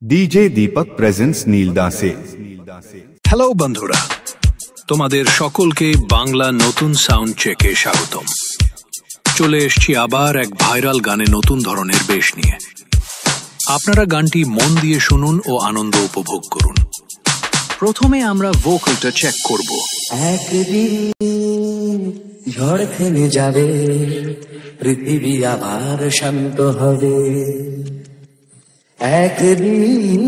DJ Deepak presents नीलदासे। Hello বন্ধুরা, তোমাদের সকলকে বাংলা নতুন সাউন্ড চেকে স্বাগতম। চলে এসেছি আবার এক ভাইরাল গানে নতুন ধরনের বেশ নিয়ে। আপনারা গানটি মন দিয়ে শুনুন ও আনন্দ উপভোগ করুন। প্রথমে আমরা ভোকালটা চেক করব। একদিন ঝড় থেমে যাবে, পৃথিবী আবার শান্ত হবে। একদিন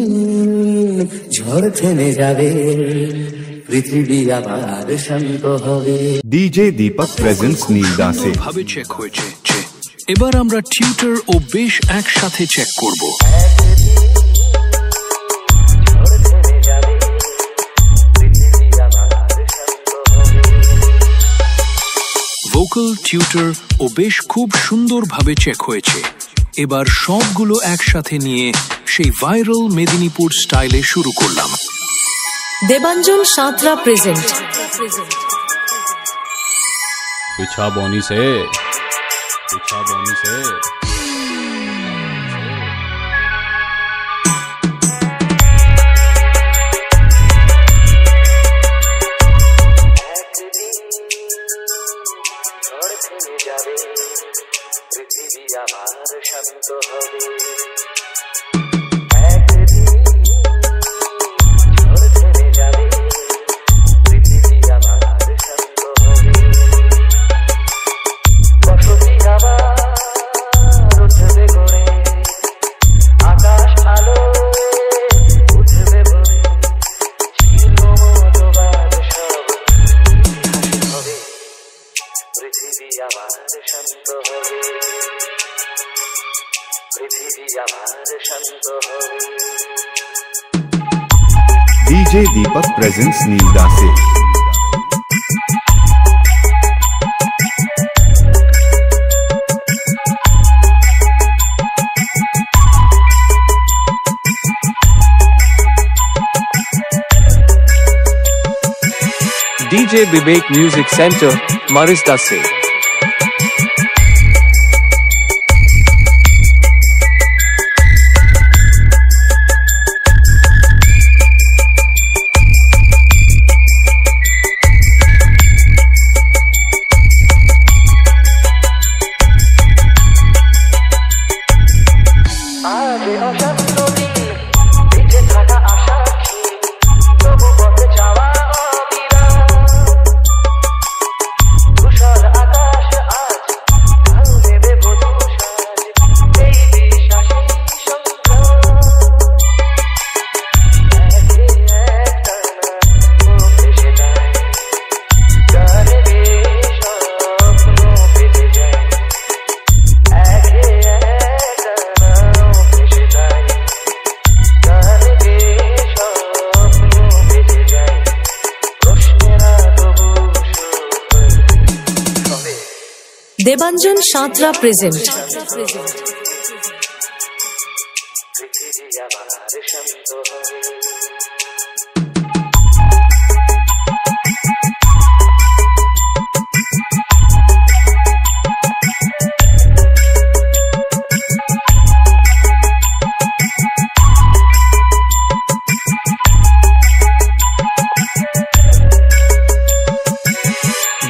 ঝড় থেমে যাবে, পৃথিবী আবার শান্ত হবে। DJ Deepak presents नीलदासे। ভাবে চেক হয়েছে। এবার আমরা টিউটার ও বেশ একসাথে চেক করব। ভোকাল, টিউটার ও বেশ খুব সুন্দরভাবে চেক হয়েছে। এবার সবগুলো একসাথে নিয়ে সেই ভাইরাল মেদিনীপুর স্টাইলে শুরু করলাম। দেবাঞ্জন সাঁতরা প্রেজেন্ট। पिछा बोनी से পৃথিবী আবার শান্ত হবে। डीजे दीपक प्रेजेंस नीलदासे। DJ Vivek Music Center, Marisdase। Debanjan Santra present.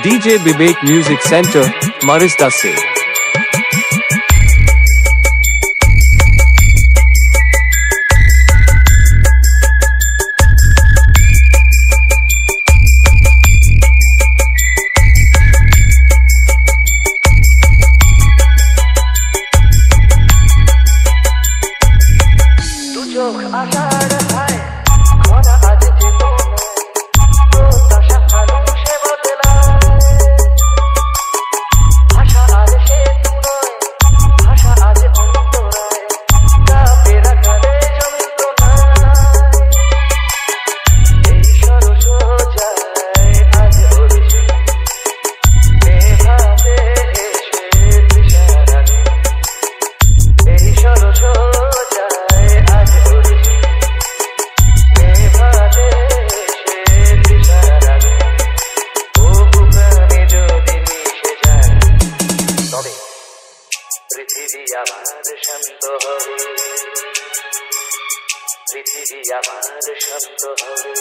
DJ Vivek Music Center, Marisdase। পৃথিবী আবার শান্ত হবে।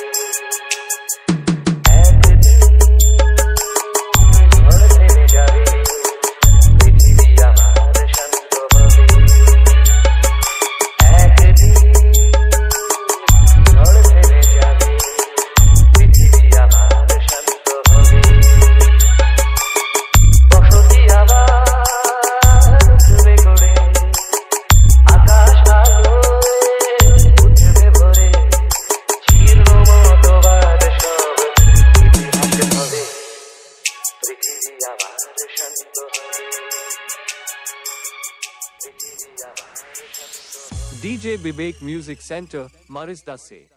DJ Vivek Music Center, Marisda se.